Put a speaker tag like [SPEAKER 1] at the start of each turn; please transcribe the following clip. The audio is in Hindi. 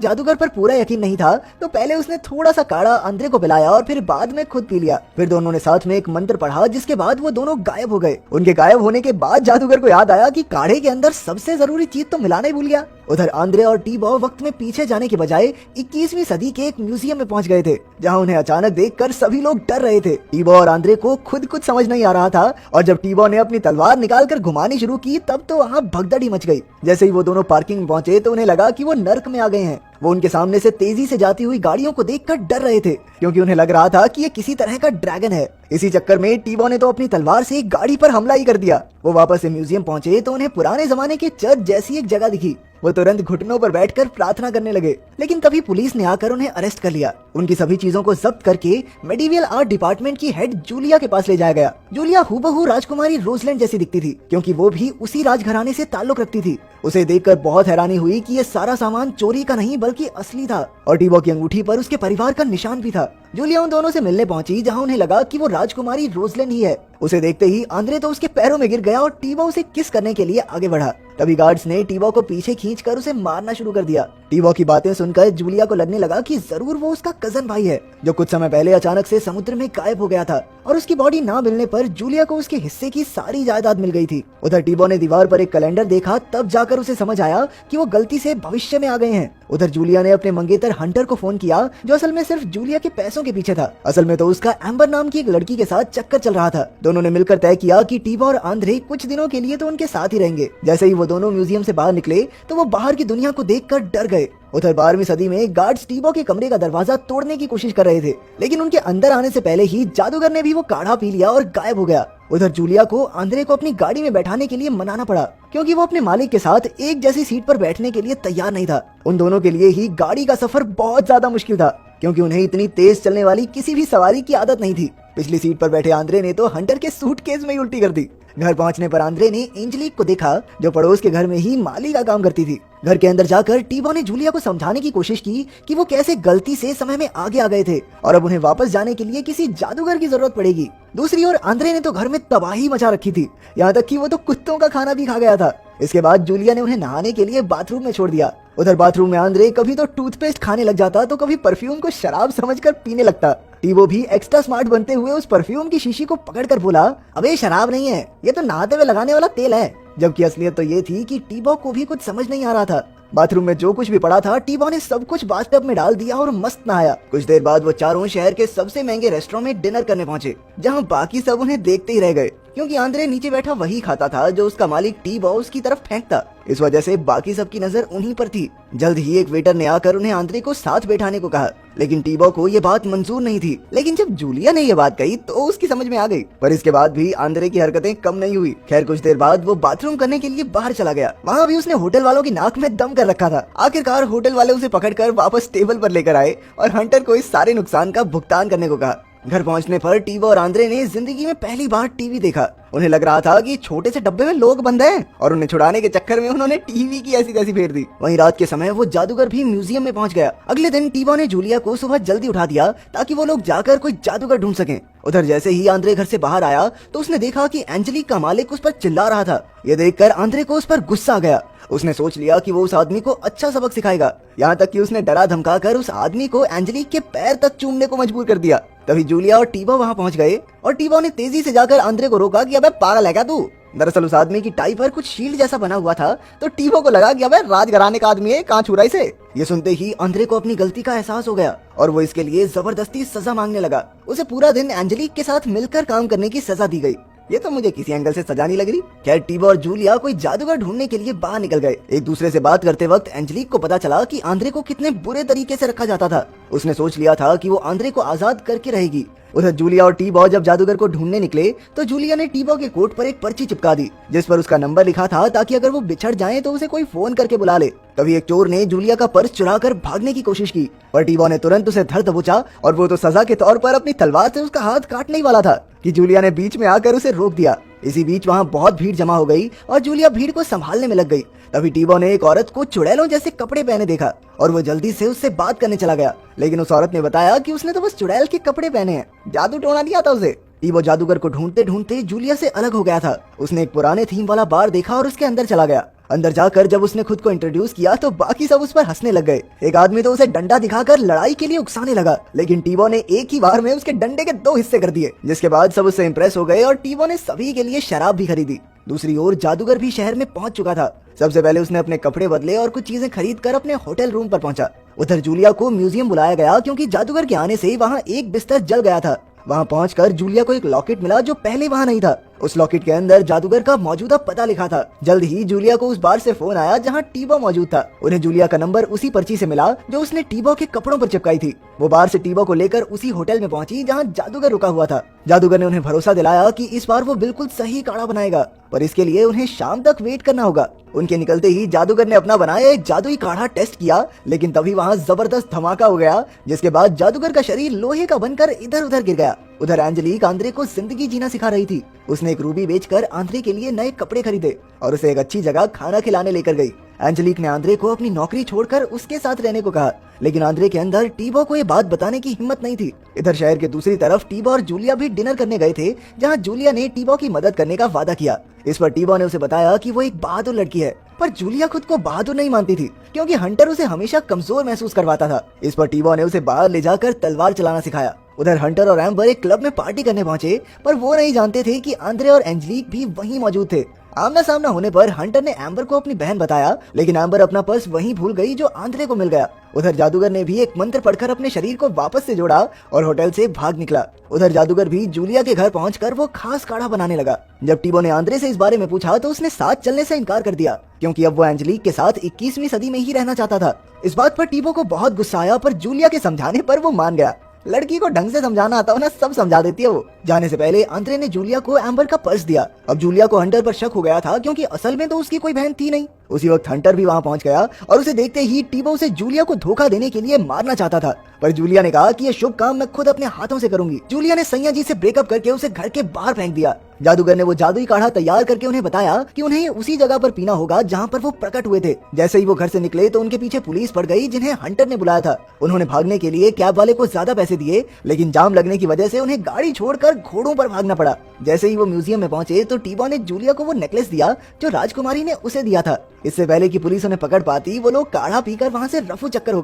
[SPEAKER 1] जादूगर पर पूरा यकीन नहीं था तो पहले उसने थोड़ा सा काढ़ा आंद्रे को पिलाया और फिर बाद में खुद पी लिया। फिर दोनों ने साथ में एक मंत्र पढ़ा जिसके बाद वो दोनों गायब हो गए। उनके गायब होने के बाद जादूगर को याद आया कि काढ़े के अंदर सबसे जरूरी चीज तो मिलाना ही भूल गया। उधर आंद्रे और टीबो वक्त में पीछे जाने के बजाय 21वीं सदी के एक म्यूजियम में पहुंच गए थे, जहां उन्हें अचानक देखकर सभी लोग डर रहे थे। टीबो और आंद्रे को खुद कुछ समझ नहीं आ रहा था और जब टीबो ने अपनी तलवार निकालकर घुमानी शुरू की तब तो वहाँ भगदड़ी मच गई। जैसे ही वो दोनों पार्किंग में पहुंचे तो उन्हें लगा कि वो नर्क में आ गए हैं। वो उनके सामने से तेजी से जाती हुई गाड़ियों को देखकर डर रहे थे क्योंकि उन्हें लग रहा था कि ये किसी तरह का ड्रैगन है। इसी चक्कर में टीबो ने तो अपनी तलवार से गाड़ी पर हमला ही कर दिया। वो वापस से म्यूजियम पहुंचे तो उन्हें पुराने जमाने के चर्च जैसी एक जगह दिखी। वो तुरंत घुटनों पर बैठकर प्रार्थना करने लगे, लेकिन तभी पुलिस ने आकर उन्हें अरेस्ट कर लिया। उनकी सभी चीजों को जब्त करके मेडिवियल आर्ट डिपार्टमेंट की हेड जूलिया के पास ले जाया गया। जूलिया हूबहू राजकुमारी रोजलैंड जैसी दिखती थी क्योंकि वो भी उसी राजघराने से ताल्लुक रखती थी। उसे देखकर बहुत हैरानी हुई कि ये सारा सामान चोरी का नहीं बल्कि असली था और टीबो की अंगूठी पर उसके परिवार का निशान भी था। जूलिया उन दोनों से मिलने पहुंची जहां उन्हें लगा कि वो राजकुमारी रोजलैंड ही है। उसे देखते ही आंद्रे तो उसके पैरों में गिर गया और टीबो उसे किस करने के लिए आगे बढ़ा। तभी गार्ड्स ने टीबो को पीछे खींचकर उसे मारना शुरू कर दिया। टीबो की बातें सुनकर जूलिया को लगने लगा कि जरूर वो उसका कजन भाई है जो कुछ समय पहले अचानक से समुद्र में गायब हो गया था और उसकी बॉडी ना मिलने पर जूलिया को उसके हिस्से की सारी जायदाद मिल गई थी। उधर टीबो ने दीवार पर एक कैलेंडर देखा, तब जाकर उसे समझ आया कि वो गलती से भविष्य में आ गए हैं। उधर जूलिया ने अपने मंगेतर हंटर को फोन किया जो असल में सिर्फ जूलिया के पैसों के पीछे था। असल में तो उसका एम्बर नाम की एक लड़की के साथ चक्कर चल रहा था। दोनों ने मिलकर तय किया कि टीबो और आंद्रे कुछ दिनों के लिए तो उनके साथ ही रहेंगे। जैसे ही वो दोनों म्यूजियम से बाहर निकले तो वो बाहर की दुनिया को देखकर डर गए। उधर 12वीं सदी में गार्ड्स टीबो के कमरे का दरवाजा तोड़ने की कोशिश कर रहे थे, लेकिन उनके अंदर आने से पहले ही जादूगर ने भी वो काढ़ा पी लिया और गायब हो गया। उधर जूलिया को आंद्रे को अपनी गाड़ी में बैठाने के लिए मनाना पड़ा क्योंकि वो अपने मालिक के साथ एक जैसी सीट पर बैठने के लिए तैयार नहीं था। उन दोनों के लिए ही गाड़ी का सफर बहुत ज्यादा मुश्किल था क्योंकि उन्हें इतनी तेज चलने वाली किसी भी सवारी की आदत नहीं थी। पिछली सीट पर बैठे आंद्रे ने तो हंटर के सूटकेस में ही उल्टी कर दी। घर पहुंचने पर आंद्रे ने एंजेलिक को देखा जो पड़ोस के घर में ही माली का काम करती थी। घर के अंदर जाकर टीबो ने जूलिया को समझाने की कोशिश की कि वो कैसे गलती से समय में आगे आ गए थे और अब उन्हें वापस जाने के लिए किसी जादूगर की जरूरत पड़ेगी। दूसरी ओर आंद्रे ने तो घर में तबाही मचा रखी थी, यहाँ तक कि वो तो कुत्तों का खाना भी खा गया था। इसके बाद जूलिया ने उन्हें नहाने के लिए बाथरूम में छोड़ दिया। उधर बाथरूम में आंद्रे कभी तो टूथपेस्ट खाने लग जाता तो कभी परफ्यूम को शराब समझकर पीने लगता। टीबो भी एक्स्ट्रा स्मार्ट बनते हुए उस परफ्यूम की शीशी को पकड़कर बोला, अबे शराब नहीं है, ये तो नहाते हुए लगाने वाला तेल है। जबकि असलियत तो ये थी कि टीबो को भी कुछ समझ नहीं आ रहा था। बाथरूम में जो कुछ भी पड़ा था टीबो ने सब कुछ बाथटब में डाल दिया और मस्त नहाया। कुछ देर बाद वो चारों शहर के सबसे महंगे रेस्टोरेंट में डिनर करने पहुंचे, जहां बाकी सब उन्हें देखते ही रह गए क्योंकि आंद्रे नीचे बैठा वही खाता था जो उसका मालिक टीबो उसकी तरफ फेंकता। इस वजह से बाकी सबकी नजर उन्हीं पर थी। जल्द ही एक वेटर ने आकर उन्हें आंद्रे को साथ बैठाने को कहा, लेकिन टीबो को ये बात मंजूर नहीं थी। लेकिन जब जूलिया ने ये बात कही तो उसकी समझ में आ गई, पर इसके बाद भी आंद्रे की हरकतें कम नहीं हुई। खैर कुछ देर बाद वो बाथरूम करने के लिए बाहर चला गया। वहाँ भी उसने होटल वालों की नाक में दम कर रखा था। आखिरकार होटल वाले उसे पकड़कर वापस टेबल पर लेकर आए और हंटर को इस सारे नुकसान का भुगतान करने को कहा। घर पहुंचने पर टीबो और आंद्रे ने जिंदगी में पहली बार टीवी देखा। उन्हें लग रहा था कि छोटे से डब्बे में लोग बंद हैं और उन्हें छुड़ाने के चक्कर में उन्होंने टीवी की ऐसी तैसी फेर दी। वहीं रात के समय वो जादूगर भी म्यूजियम में पहुंच गया। अगले दिन टीबो ने जूलिया को सुबह जल्दी उठा दिया ताकि वो लोग जाकर कोई जादूगर ढूंढ सकें। उधर जैसे ही आंद्रे घर से बाहर आया तो उसने देखा कि एंजेलिक का मालिक उस पर चिल्ला रहा था। ये देखकर आंद्रे को उस पर गुस्सा आ गया। उसने सोच लिया कि वो उस आदमी को अच्छा सबक सिखाएगा, यहाँ तक कि उसने डरा धमकाकर उस आदमी को एंजेलिक के पैर तक चूमने को मजबूर कर दिया। तभी जूलिया और टीबो वहाँ पहुँच गए और टीबो ने तेजी से जाकर आंद्रे को रोका कि अबे पागल है क्या तू। दरअसल उस आदमी की टाई पर कुछ शील्ड जैसा बना हुआ था तो टीबो को लगा कि अबे राजघराने का आदमी है, कहाँ छू रहा इसे। ये सुनते ही आंद्रे को अपनी गलती का एहसास हो गया और वो इसके लिए जबरदस्ती सजा मांगने लगा। उसे पूरा दिन एंजेलिक के साथ मिलकर काम करने की सजा दी गई। ये तो मुझे किसी एंगल से सजा नहीं लग रही। खैर टीबो और जूलिया कोई जादूगर ढूंढने के लिए बाहर निकल गए। एक दूसरे से बात करते वक्त एंजेलिक को पता चला कि आंद्रे को कितने बुरे तरीके से रखा जाता था। उसने सोच लिया था कि वो आंद्रे को आजाद करके रहेगी। उधर जूलिया और टीबो जब जादूगर को ढूंढने निकले तो जूलिया ने टीबो के कोट पर एक पर्ची चिपका दी जिस पर उसका नंबर लिखा था ताकि अगर वो बिछड़ जाए तो उसे कोई फोन करके बुला ले। तभी एक चोर ने जूलिया का पर्स चुराकर भागने की कोशिश की पर टीबो ने तुरंत उसे धर दबोचा और वो तो सजा के तौर पर अपनी तलवार से उसका हाथ काटने ही वाला था कि जूलिया ने बीच में आकर उसे रोक दिया। इसी बीच वहाँ बहुत भीड़ जमा हो गई और जूलिया भीड़ को संभालने में लग गई। तभी टीबो ने एक औरत को चुड़ैलों जैसे कपड़े पहने देखा और वो जल्दी से उससे बात करने चला गया, लेकिन उस औरत ने बताया कि उसने तो बस चुड़ैल के कपड़े पहने हैं, जादू टोना नहीं आता उसे। टीबो जादूगर को ढूंढते ढूंढते जूलिया से अलग हो गया था। उसने एक पुराने थीम वाला बार देखा और उसके अंदर चला गया। अंदर जाकर जब उसने खुद को इंट्रोड्यूस किया तो बाकी सब उस पर हंसने लग गए। एक आदमी तो उसे डंडा दिखाकर लड़ाई के लिए उकसाने लगा, लेकिन टीबो ने एक ही बार में उसके डंडे के 2 हिस्से कर दिए, जिसके बाद सब उससे इंप्रेस हो गए और टीबो ने सभी के लिए शराब भी खरीदी। दूसरी ओर जादूगर भी शहर में पहुंच चुका था। सबसे पहले उसने अपने कपड़े बदले और कुछ चीजें खरीद कर अपने होटल रूम पर पहुंचा। उधर जूलिया को म्यूजियम बुलाया गया क्योंकि जादूगर के आने से वहाँ एक बिस्तर जल गया था। वहाँ पहुंचकर जूलिया को एक लॉकेट मिला जो पहले वहाँ नहीं था। उस लॉकेट के अंदर जादूगर का मौजूदा पता लिखा था। जल्द ही जूलिया को उस बार से फोन आया जहाँ टीबो मौजूद था। उन्हें जूलिया का नंबर उसी पर्ची से मिला जो उसने टीबो के कपड़ों पर चिपकाई थी। वो बार से टीबो को लेकर उसी होटल में पहुंची जहाँ जादूगर रुका हुआ था। जादूगर ने उन्हें भरोसा दिलाया कि इस बार वो बिल्कुल सही काढ़ा बनाएगा, पर इसके लिए उन्हें शाम तक वेट करना होगा। उनके निकलते ही जादूगर ने अपना बनाया एक जादुई काढ़ा टेस्ट किया, लेकिन तभी वहाँ जबरदस्त धमाका हो गया, जिसके बाद जादूगर का शरीर लोहे का बनकर इधर उधर गिर गया। उधर एंजेलिक आंद्रे को जिंदगी जीना सिखा रही थी। उसने एक रूबी बेचकर आंद्रे के लिए नए कपड़े खरीदे और उसे एक अच्छी जगह खाना खिलाने लेकर गई। एंजेलिक ने आंद्रे को अपनी नौकरी छोड़कर उसके साथ रहने को कहा, लेकिन आंद्रे के अंदर टीबो को ये बात बताने की हिम्मत नहीं थी। इधर शहर के दूसरी तरफ टीबो और जूलिया भी डिनर करने गए थे, जहाँ जूलिया ने टीबो की मदद करने का वादा किया। इस पर टीबो ने उसे बताया कि वो एक बहादुर लड़की है, पर जूलिया खुद को बहादुर नहीं मानती थी क्योंकि हंटर उसे हमेशा कमजोर महसूस करवाता था। इस पर टीबो ने उसे बाहर ले जाकर तलवार चलाना सिखाया। उधर हंटर और एम्बर एक क्लब में पार्टी करने पहुंचे, पर वो नहीं जानते थे कि आंद्रे और एंजेलिक भी वहीं मौजूद थे। आमना सामना होने पर हंटर ने एम्बर को अपनी बहन बताया, लेकिन एम्बर अपना पर्स वहीं भूल गई जो आंद्रे को मिल गया। उधर जादूगर ने भी एक मंत्र पढ़कर अपने शरीर को वापस से जोड़ा और होटल से भाग निकला। उधर जादूगर भी जूलिया के घर पहुंचकर वो खास काढ़ा बनाने लगा। जब टीबो ने आंद्रे से इस बारे में पूछा तो उसने साथ चलने से इनकार कर दिया, क्योंकि अब वो एंजेलिक के साथ 21वीं सदी में ही रहना चाहता था। इस बात पर टीबो को बहुत गुस्सा आया, पर जूलिया के समझाने पर वो मान गया। लड़की को ढंग से समझाना आता हो ना, सब समझा देती है वो। जाने से पहले आंद्रे ने जूलिया को एम्बर का पर्स दिया। अब जूलिया को हंटर पर शक हो गया था, क्योंकि असल में तो उसकी कोई बहन थी नहीं। उसी वक्त हंटर भी वहाँ पहुँच गया और उसे देखते ही टीबो उसे जूलिया को धोखा देने के लिए मारना चाहता था, पर जूलिया ने कहा कि ये शुभ काम मैं खुद अपने हाथों से करूंगी। जूलिया ने सैया जी से ब्रेकअप करके उसे घर के बाहर फेंक दिया। जादूगर ने वो जादुई काढ़ा तैयार करके उन्हें बताया कि उन्हें उसी जगह पर पीना होगा जहाँ पर वो प्रकट हुए थे। जैसे ही वो घर से निकले तो उनके पीछे पुलिस पड़ गई, जिन्हें हंटर ने बुलाया था। उन्होंने भागने के लिए कैब वाले को ज्यादा पैसे दिए, लेकिन जाम लगने की वजह से उन्हें गाड़ी छोड़कर घोड़ों पर भागना पड़ा। जैसे ही वो म्यूजियम में पहुंचे तो टीबो ने जूलिया को वो नेकलेस दिया जो राजकुमारी ने उसे दिया था। इससे पहले कि पुलिस उन्हें पकड़ पाती, वो लोग काढ़ा पीकर वहाँ से रफू चक्कर हो